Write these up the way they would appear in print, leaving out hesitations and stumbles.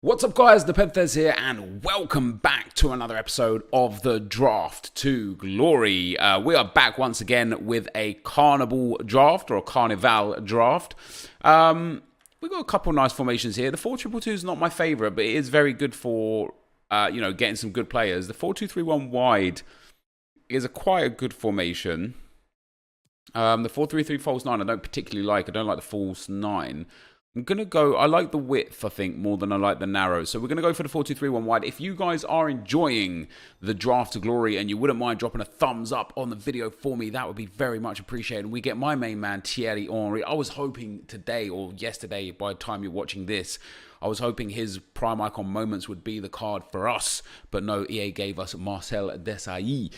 What's up guys, NepentheZ here and welcome back to another episode of the Draft to Glory. We are back once again with a Carniball draft or a Carnival draft. We've got a couple nice formations here. The 4-2-2 is not my favourite, but it is very good for getting some good players. The 4-2-3-1 wide is quite a good formation. The 4-3-3 false 9 I don't particularly like. I don't like the false 9. I'm going to go, I like the width, I think, more than I like the narrow. So we're going to go for the 4-2-3-1 wide. If you guys are enjoying the Draft to Glory and you wouldn't mind dropping a thumbs up on the video for me, that would be very much appreciated. And we get my main man, Thierry Henry. I was hoping today or yesterday, by the time you're watching this, I was hoping his prime icon moments would be the card for us. But no, EA gave us Marcel Desailly.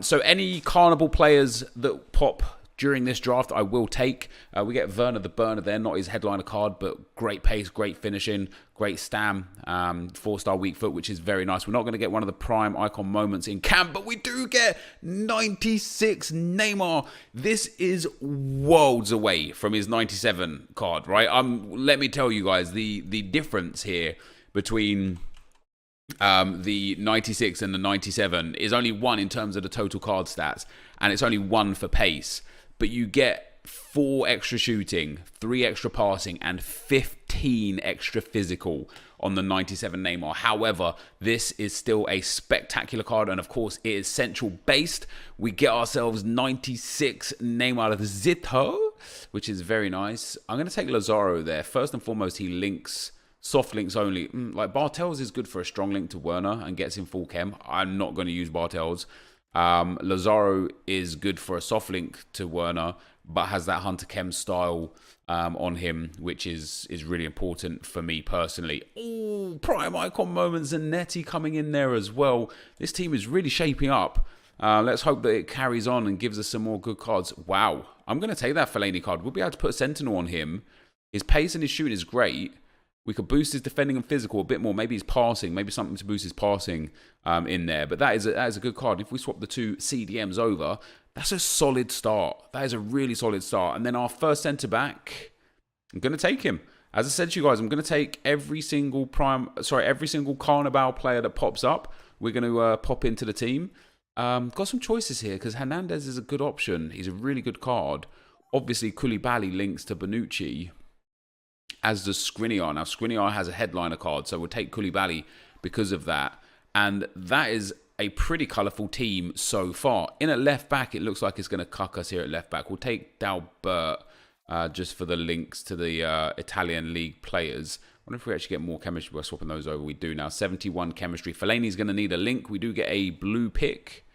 So any Carnival players that pop during this draft, I will take. We get Werner the Burner there, not his headliner card, but great pace, great finishing, great stam, 4-star weak foot, which is very nice. We're not going to get one of the prime icon moments in camp, but we do get 96 Neymar. This is worlds away from his 97 card, right? Let me tell you guys, the difference here between the 96 and the 97 is only 1 in terms of the total card stats, and it's only 1 for pace. But you get 4 extra shooting, 3 extra passing, and 15 extra physical on the 97 Neymar. However, this is still a spectacular card, and of course, it is central based. We get ourselves 96 Neymar Zito, which is very nice. I'm going to take Lazaro there. First and foremost, he links, soft links only. Like Bartels is good for a strong link to Werner and gets him full chem. I'm not going to use Bartels. Lazaro is good for a soft link to Werner, but has that Hunter Chem style on him, which is really important for me personally. Oh, prime icon moments and Netty coming in there as well. This team is really shaping up. Let's hope that it carries on and gives us some more good cards. Wow, I'm going to take that Fellaini card. We'll be able to put a Sentinel on him. His pace and his shooting is great. We could boost his defending and physical a bit more. Maybe his passing. Maybe something to boost his passing in there. But that is a good card. If we swap the 2 CDMs over, that's a solid start. That is a really solid start. And then our first centre-back, I'm going to take him. As I said to you guys, I'm going to take every single Carniball player that pops up. We're going to pop into the team. Got some choices here because Hernandez is a good option. He's a really good card. Obviously, Koulibaly links to Bonucci, as does Skriniar. Now, Skriniar has a headliner card, so we'll take Koulibaly because of that. And that is a pretty colourful team so far. In at left-back, it looks like it's going to cuck us here at left-back. We'll take Dalbert just for the links to the Italian league players. I wonder if we actually get more chemistry by swapping those over. We do now. 71 chemistry. Fellaini's going to need a link. We do get a blue pick.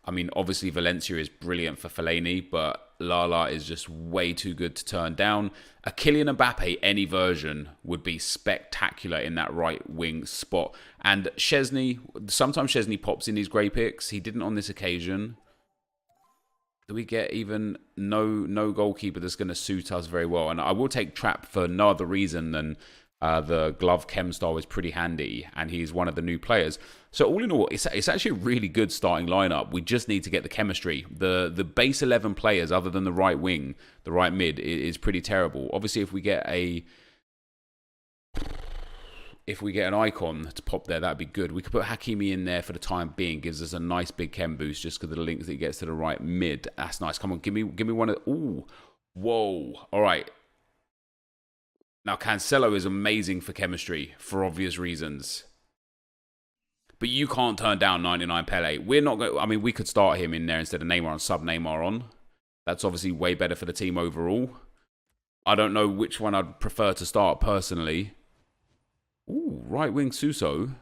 I mean, obviously, Valencia is brilliant for Fellaini, but Lala is just way too good to turn down. A Kylian Mbappe, any version, would be spectacular in that right wing spot. And Szczesny, sometimes Szczesny pops in these grey picks. He didn't on this occasion. Do we get even no goalkeeper that's going to suit us very well? And I will take Trapp for no other reason than the glove chem style is pretty handy, and he's one of the new players. So all in all, it's actually a really good starting lineup. We just need to get the chemistry. The base 11 players, other than the right wing, the right mid, is pretty terrible. Obviously, if we get an icon to pop there, that'd be good. We could put Hakimi in there for the time being. Gives us a nice big chem boost just because of the links that he gets to the right mid. That's nice. Come on, give me one of. Ooh, whoa. All right. Now, Cancelo is amazing for chemistry for obvious reasons. But you can't turn down 99 Pele. We're not going. I mean, we could start him in there instead of Neymar and sub Neymar on. That's obviously way better for the team overall. I don't know which one I'd prefer to start personally. Ooh, right wing Suso. Do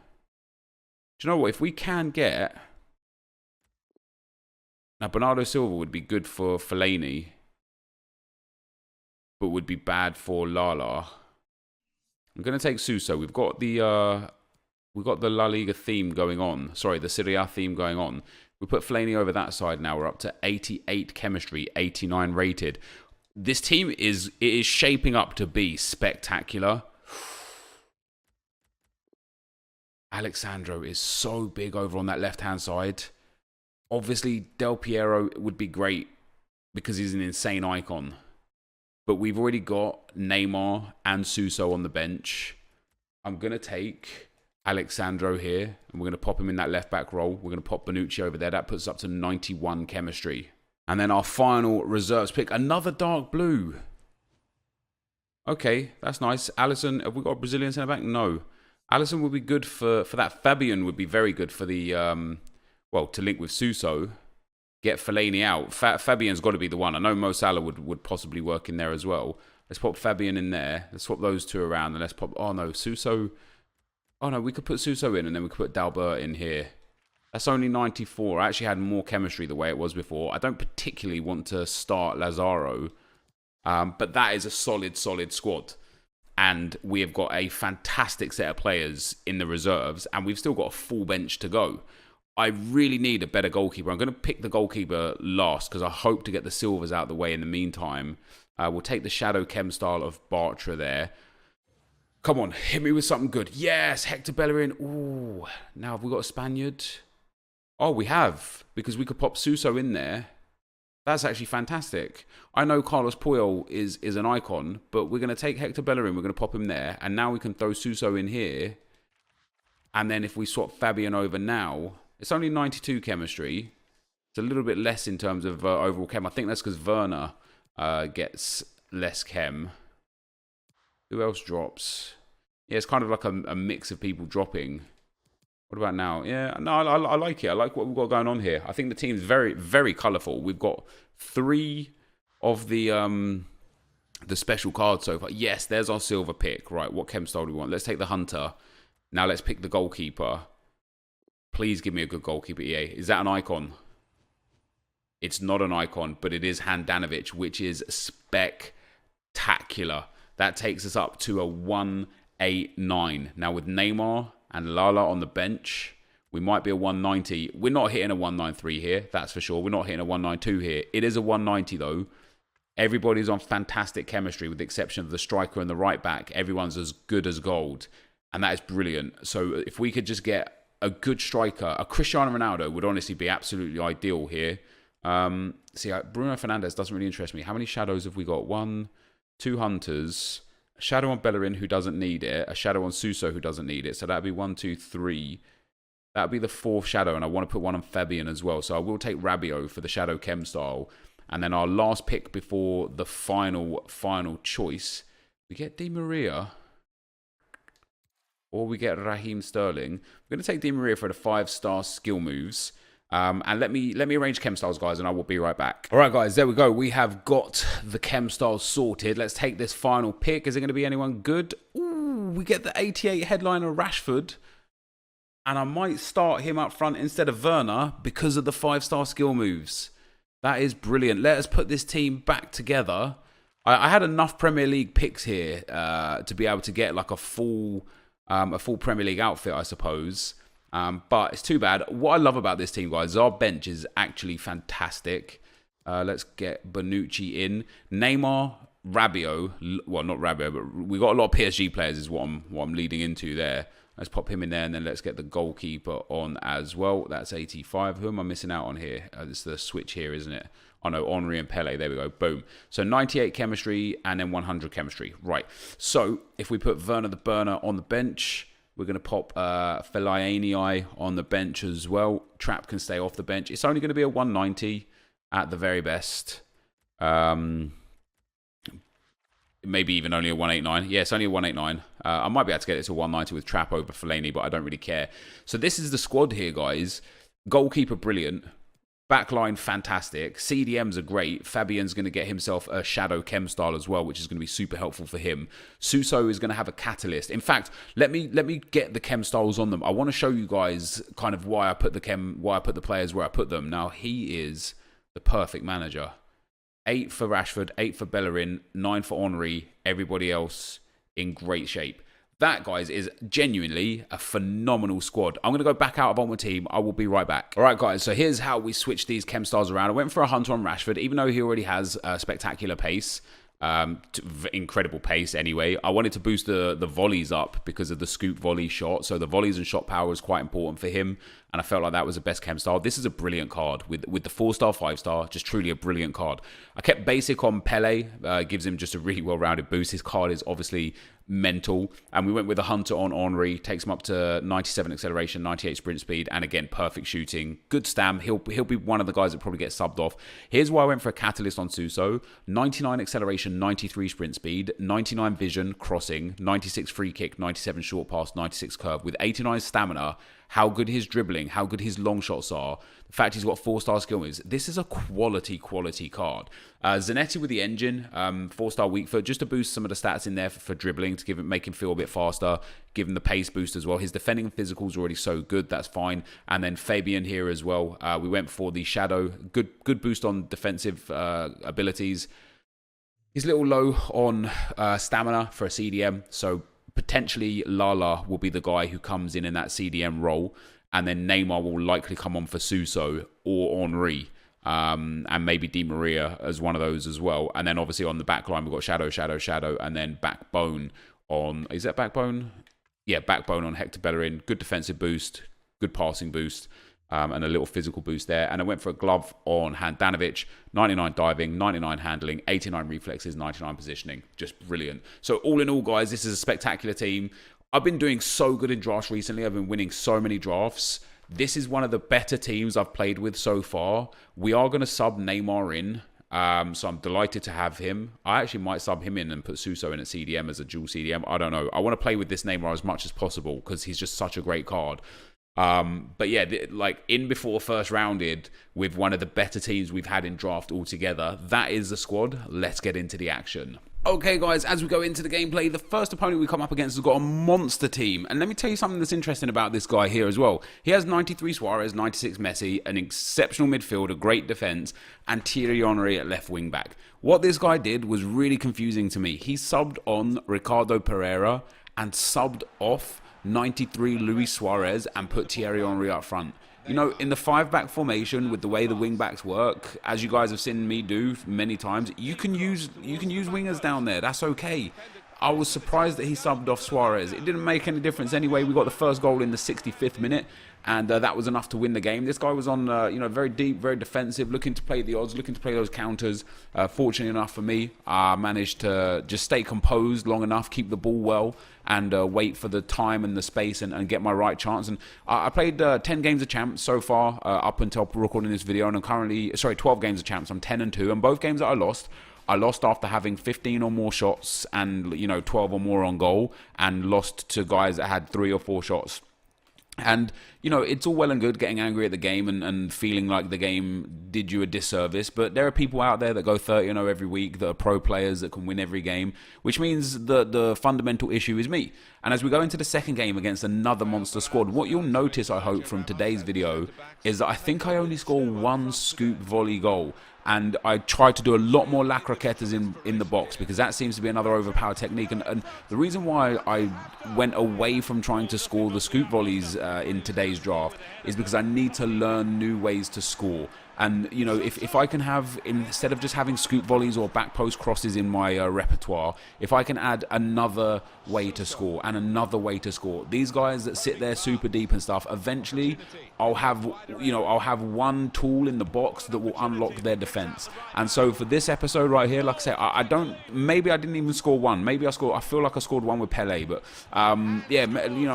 you know what? If we can get. Now, Bernardo Silva would be good for Fellaini, but would be bad for Lala. I'm going to take Suso. We've got the La Liga theme going on. Sorry, the Serie A theme going on. We put Fellaini over that side now. We're up to 88 chemistry, 89 rated. This team is shaping up to be spectacular. Alexandro is so big over on that left-hand side. Obviously, Del Piero would be great because he's an insane icon. But we've already got Neymar and Suso on the bench. I'm going to take Alexandro here, and we're going to pop him in that left-back role. We're going to pop Bonucci over there. That puts us up to 91 chemistry. And then our final reserves pick, another dark blue. Okay, that's nice. Alisson, have we got a Brazilian centre-back? No. Alisson would be good for that. Fabian would be very good for the, well, to link with Suso. Get Fellaini out. Fabian's got to be the one. I know Mo Salah would possibly work in there as well. Let's pop Fabian in there. Let's swap those two around, and let's pop... Oh, no, Suso... Oh, no, we could put Suso in, and then we could put Dalbert in here. That's only 94. I actually had more chemistry the way it was before. I don't particularly want to start Lazaro, but that is a solid squad. And we have got a fantastic set of players in the reserves, and we've still got a full bench to go. I really need a better goalkeeper. I'm going to pick the goalkeeper last because I hope to get the silvers out of the way in the meantime. We'll take the Shadow Chem style of Bartra there. Come on, hit me with something good. Yes, Hector Bellerin. Ooh, now have we got a Spaniard? Oh, we have, because we could pop Suso in there. That's actually fantastic. I know Carlos Puyol is an icon, but we're going to take Hector Bellerin, we're going to pop him there, and now we can throw Suso in here. And then if we swap Fabian over now, it's only 92 chemistry. It's a little bit less in terms of overall chem. I think that's because Werner gets less chem. Who else drops? Yeah, it's kind of like a mix of people dropping. What about now? Yeah, no, I like it. I like what we've got going on here. I think the team's very, very colourful. We've got 3 of the special cards so far. Yes, there's our silver pick. Right, what chem style do we want? Let's take the Hunter. Now let's pick the goalkeeper. Please give me a good goalkeeper, EA. Is that an icon? It's not an icon, but it is Handanovic, which is spectacular. That takes us up to a 189. Now with Neymar and Lala on the bench, we might be a 190. We're not hitting a 193 here, that's for sure. We're not hitting a 192 here. It is a 190 though. Everybody's on fantastic chemistry with the exception of the striker and the right back. Everyone's as good as gold. And that is brilliant. So if we could just get a good striker, a Cristiano Ronaldo would honestly be absolutely ideal here. See, Bruno Fernandes doesn't really interest me. How many shadows have we got? 1, 2 Hunters, a shadow on Bellerin who doesn't need it, a shadow on Suso who doesn't need it. So that'd be 1, 2, 3. That'd be the 4th shadow, and I want to put one on Fabian as well. So I will take Rabiot for the shadow chem style. And then our last pick before the final choice, we get Di Maria. Or we get Raheem Sterling. We're going to take Di Maria for the 5-star skill moves. And let me arrange chem styles, guys, and I will be right back. All right, guys, there we go. We have got the chem styles sorted. Let's take this final pick. Is it going to be anyone good? Ooh, we get the 88 headliner Rashford. And I might start him up front instead of Werner because of the 5-star skill moves. That is brilliant. Let us put this team back together. I had enough Premier League picks here to be able to get like a full Premier League outfit, I suppose. But it's too bad. What I love about this team, guys, is our bench is actually fantastic. Let's get Bonucci in. Neymar, Rabiot. Well, not Rabiot, but we got a lot of PSG players is what I'm leading into there. Let's pop him in there, and then let's get the goalkeeper on as well. That's 85. Who am I missing out on here? It's the switch here, isn't it? Oh, no, Henry and Pele. There we go. Boom. So 98 chemistry and then 100 chemistry. Right. So if we put Werner the Burner on the bench, we're going to pop Fellaini on the bench as well. Trapp can stay off the bench. It's only going to be a 190 at the very best. Maybe even only a 189. Yeah, it's only a 189. I might be able to get it to 190 with Trapp over Fellaini, but I don't really care. So this is the squad here, guys. Goalkeeper, brilliant. Backline, fantastic. CDMs are great. Fabian's going to get himself a shadow chem style as well, which is going to be super helpful for him. Suso is going to have a catalyst. In fact, let me get the chem styles on them. I want to show you guys kind of why I put the players where I put them. Now, he is the perfect manager. 8 for Rashford, 8 for Bellerin, 9 for Henry. Everybody else in great shape. That, guys, is genuinely a phenomenal squad. I'm going to go back out of Ultimate Team. I will be right back. All right, guys, so here's how we switch these chem stars around. I went for a Hunter on Rashford, even though he already has spectacular pace. Incredible pace anyway. I wanted to boost the volleys up because of the scoop volley shot. So the volleys and shot power is quite important for him. and I felt like that was the best chem style. This is a brilliant card with the 4-star, 5-star, just truly a brilliant card. I kept basic on Pele, gives him just a really well-rounded boost. His card is obviously mental, and we went with a Hunter on Henry, takes him up to 97 acceleration, 98 sprint speed, and again, perfect shooting, good stam. He'll be one of the guys that probably gets subbed off. Here's why I went for a Catalyst on Suso: 99 acceleration, 93 sprint speed, 99 vision, crossing, 96 free kick, 97 short pass, 96 curve, with 89 stamina. How good his dribbling, how good his long shots are. The fact he's got 4-star skill moves. This is a quality card. Zanetti with the engine, 4-star weak foot, just to boost some of the stats in there for dribbling, to make him feel a bit faster, give him the pace boost as well. His defending and physical is already so good, that's fine. And then Fabian here as well. We went for the Shadow, good boost on defensive abilities. He's a little low on stamina for a CDM, so potentially Lala will be the guy who comes in that CDM role, and then Neymar will likely come on for Suso or Henry, and maybe Di Maria as one of those as well. And then obviously on the back line, we've got Shadow, and then Backbone on... Is that Backbone? Yeah, Backbone on Hector Bellerin. Good defensive boost, good passing boost, and a little physical boost there. And I went for a glove on Handanovic, 99 diving, 99 handling, 89 reflexes, 99 positioning. Just brilliant. So all in all, guys, this is a spectacular team. I've been doing so good in drafts recently. I've been winning so many drafts. This is one of the better teams I've played with so far. We are going to sub Neymar in, so I'm delighted to have him. I actually might sub him in and put Suso in at CDM as a dual CDM. I don't know. I want to play with this Neymar as much as possible because he's just such a great card. But yeah, like in before first rounded with one of the better teams we've had in draft altogether. That is the squad. Let's get into the action. Okay, guys, as we go into the gameplay, the first opponent we come up against has got a monster team. And let me tell you something that's interesting about this guy here as well. He has 93 Suarez, 96 Messi, an exceptional midfield, a great defense, and Thierry Henry at left wing back. What this guy did was really confusing to me. He subbed on Ricardo Pereira and subbed off 93 Luis Suarez and put Thierry Henry up front. You know, in the 5-back formation, with the way the wing-backs work, as you guys have seen me do many times, you can use wingers down there. That's okay. I was surprised that he subbed off Suarez. It didn't make any difference anyway. We got the first goal in the 65th minute, and that was enough to win the game. This guy was on, very deep, very defensive, looking to play the odds, looking to play those counters. Fortunately enough for me, I managed to just stay composed long enough, keep the ball well, and wait for the time and the space and get my right chance. And I played 10 games of champs so far up until recording this video, and I'm currently, 12 games of champs. I'm 10-2, and both games that I lost after having 15 or more shots and, 12 or more on goal, and lost to guys that had 3 or 4 shots. And, it's all well and good getting angry at the game and feeling like the game did you a disservice, but there are people out there that go 30-0 every week, that are pro players that can win every game, which means the fundamental issue is me. And as we go into the second game against another monster squad, what you'll notice, I hope, from today's video is that I think I only score 1 scoop volley goal. And I tried to do a lot more La Croquetas in the box, because that seems to be another overpowered technique. And the reason why I went away from trying to score the scoop volleys in today's draft is because I need to learn new ways to score. And, if I can have, instead of just having scoop volleys or back post crosses in my repertoire, if I can add another way to score and another way to score, these guys that sit there super deep and stuff, eventually I'll have one tool in the box that will unlock their defense. And so for this episode right here, like I say, maybe I didn't even score 1. Maybe I feel like I scored 1 with Pele, but I'm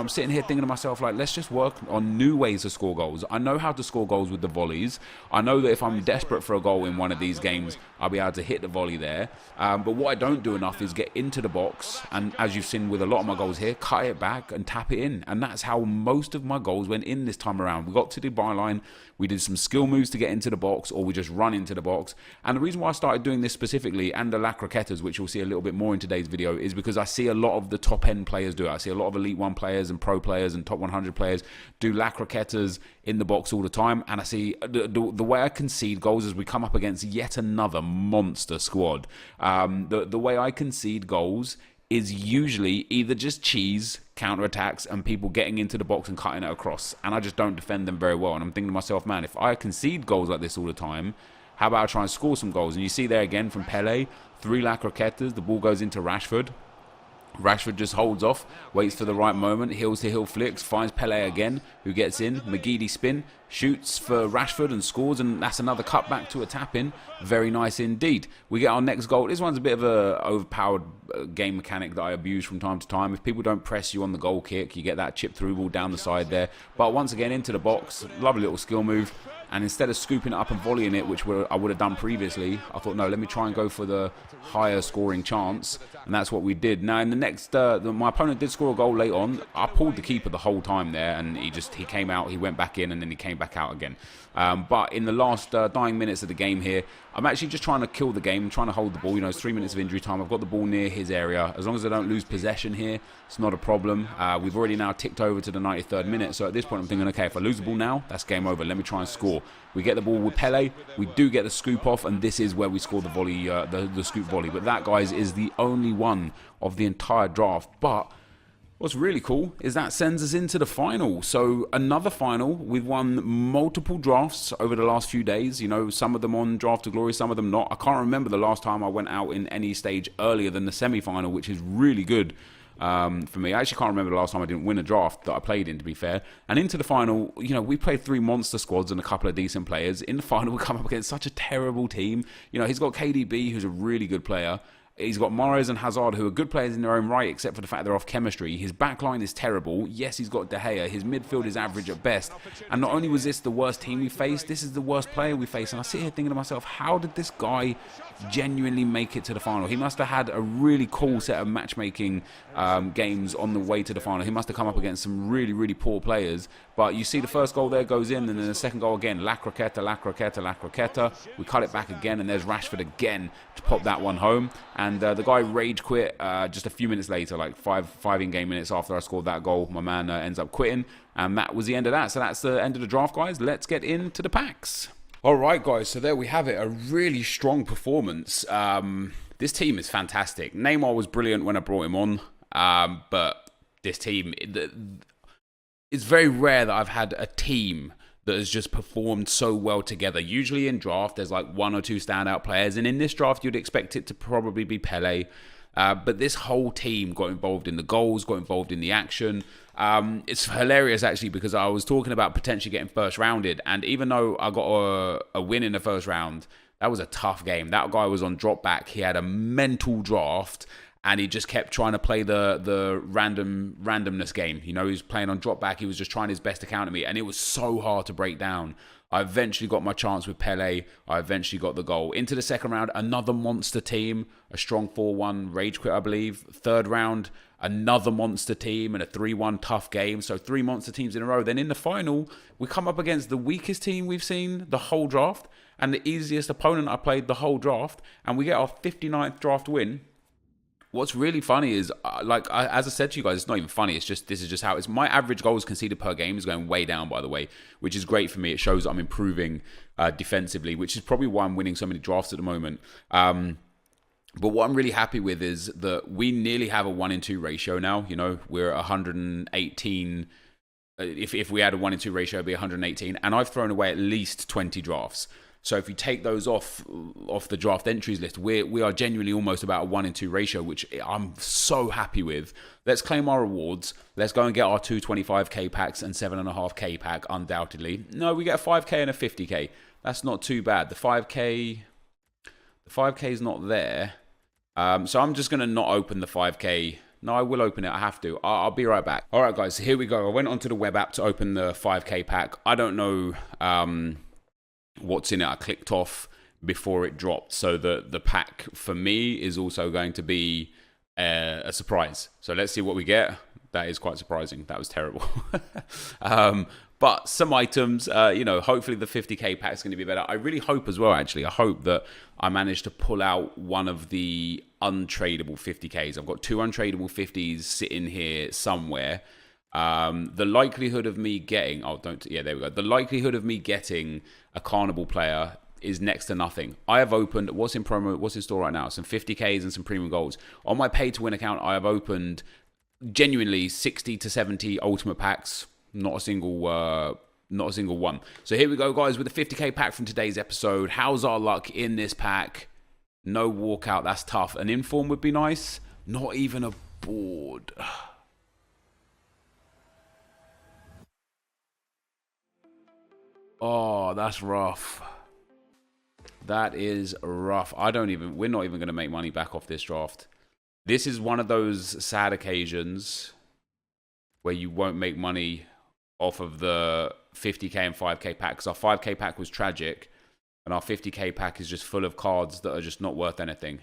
sitting here thinking to myself, like, let's just work on new ways to score goals. I know how to score goals with the volleys. I know that if I'm desperate for a goal in one of these games, I'll be able to hit the volley there. But what I don't do enough is get into the box, and as you've seen with a lot of my goals here, cut it back and tap it in. And that's how most of my goals went in this time around. We got to the byline, we did some skill moves to get into the box, or we just run into the box. And the reason why I started doing this specifically, and the La Croquetas, which you'll see a little bit more in today's video, is because I see a lot of the top end players do it. I see a lot of Elite 1 players and pro players and top 100 players do La Croquetas in the box all the time. And I see the way I concede goals as we come up against yet another monster squad. The way I concede goals is usually either just cheese, counterattacks, and people getting into the box and cutting it across. And I just don't defend them very well. And I'm thinking to myself, man, if I concede goals like this all the time, how about I try and score some goals? And you see there again from Pele, 3 La Croquetas, the ball goes into Rashford. Rashford just holds off, waits for the right moment, heels to heel flicks, finds Pele again, who gets in. McGeady spin, shoots for Rashford and scores, and that's another cutback to a tap-in. Very nice indeed. We get our next goal. This one's a bit of a overpowered game mechanic that I abuse from time to time. If people don't press you on the goal kick, you get that chip through ball down the side there. But once again, into the box, lovely little skill move. And instead of scooping it up and volleying it, which I would have done previously, I thought, no, let me try and go for the higher scoring chance. And that's what we did. Now, in the next, my opponent did score a goal late on. I pulled the keeper the whole time there, and he came out, he went back in, and then he came back out again. But in the last dying minutes of the game here, I'm actually just trying to kill the game, trying to hold the ball. You know, it's 3 minutes of injury time. I've got the ball near his area. As long as I don't lose possession here, it's not a problem. We've already now ticked over to the 93rd minute. So at this point, I'm thinking, okay, if I lose the ball now, that's game over. Let me try and score. We get the ball with Pele. We do get the scoop off, and this is where we score the volley, the scoop volley. But that, guys, is the only one of the entire draft. But what's really cool is that sends us into the final. So another final. We've won multiple drafts over the last few days. You know, some of them on Draft to Glory, some of them not. I can't remember the last time I went out in any stage earlier than the semi-final, which is really good for me. I actually can't remember the last time I didn't win a draft that I played in, to be fair. And into the final, you know, we played 3 monster squads and a couple of decent players. In the final, we come up against such a terrible team. You know, he's got KDB, who's a really good player. He's got Mahrez and Hazard, who are good players in their own right, except for the fact they're off chemistry. His backline is terrible. Yes, he's got De Gea. His midfield is average at best. And not only was this the worst team we faced, this is the worst player we faced. And I sit here thinking to myself, how did this guy genuinely make it to the final? He must have had a really cool set of matchmaking games on the way to the final. He must have come up against some really, really poor players. But you see the first goal there goes in, and then the second goal again, La Croqueta, La Croqueta, La Croqueta. We cut it back again, and there's Rashford again to pop that one home. And the guy rage quit just a few minutes later, like five in-game minutes after I scored that goal. My man ends up quitting, and that was the end of that. So that's the end of the draft, guys. Let's get into the packs. All right, guys, so there we have it. A really strong performance. This team is fantastic. Neymar was brilliant when I brought him on, but this team, it's very rare that I've had a team that has just performed so well together. Usually in draft, there's like 1 or 2 standout players, and in this draft, you'd expect it to probably be Pele. But this whole team got involved in the goals, got involved in the action. It's hilarious, actually, because I was talking about potentially getting first rounded, and even though I got a win in the first round, that was a tough game. That guy was on drop back. He had a mental draft, and he just kept trying to play the randomness game. You know, he was playing on drop back. He was just trying his best to counter me, and it was so hard to break down. I eventually got my chance with Pele. I eventually got the goal. Into the second round, another monster team, a strong 4-1 rage quit, I believe. Third round, another monster team and a 3-1 tough game. So 3 monster teams in a row. Then in the final, we come up against the weakest team we've seen the whole draft and the easiest opponent I played the whole draft. And we get our 59th draft win. What's really funny is, as I said to you guys, it's not even funny. It's just, this is just how it's. My average goals conceded per game is going way down, by the way, which is great for me. It shows that I'm improving defensively, which is probably why I'm winning so many drafts at the moment. But what I'm really happy with is that we nearly have a 1-in-2 ratio now. You know, we're 118. If we had a 1-in-2 ratio, it'd be 118. And I've thrown away at least 20 drafts. So if you take those off the draft entries list, we are genuinely almost about a 1-in-2 ratio, which I'm so happy with. Let's claim our rewards. Let's go and get our 225k packs and 7.5k pack, undoubtedly. No, we get a 5k and a 50k. That's not too bad. The 5k is not there. So I'm just going to not open the 5k. No, I will open it. I have to. I'll be right back. All right, guys. So here we go. I went onto the web app to open the 5k pack. I don't know what's in it. I clicked off before it dropped. So the pack for me is also going to be a surprise. So let's see what we get. That is quite surprising. That was terrible. But some items, you know, hopefully the 50k pack is going to be better. I really hope as well, actually. I hope that I manage to pull out one of the untradeable 50ks. I've got 2 untradeable 50s sitting here somewhere. The likelihood of me getting, there we go. The likelihood of me getting a Carniball player is next to nothing. I have opened, what's in store right now? Some 50ks and some premium golds. On my pay to win account, I have opened genuinely 60 to 70 ultimate packs. Not a single one. So here we go, guys, with the 50k pack from today's episode. How's our luck in this pack? No walkout, that's tough. An inform would be nice. Not even a bored. Oh, that's rough. That is rough. We're not even going to make money back off this draft. This is one of those sad occasions where you won't make money off of the 50k and 5k pack. Because our 5k pack was tragic. And our 50k pack is just full of cards that are just not worth anything.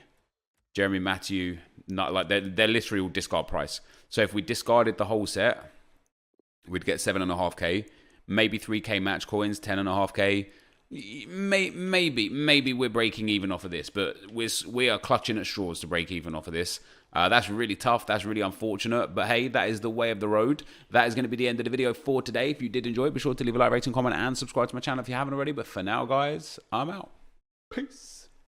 Jeremy Matthew, not like they're literally all discard price. So if we discarded the whole set, we'd get 7.5k. Maybe 3k match coins, 10.5k. Maybe we're breaking even off of this, but we are clutching at straws to break even off of this. That's really tough. That's really unfortunate. But hey, that is the way of the road. That is going to be the end of the video for today. If you did enjoy it, be sure to leave a like, rating, comment, and subscribe to my channel if you haven't already. But for now, guys, I'm out. Peace.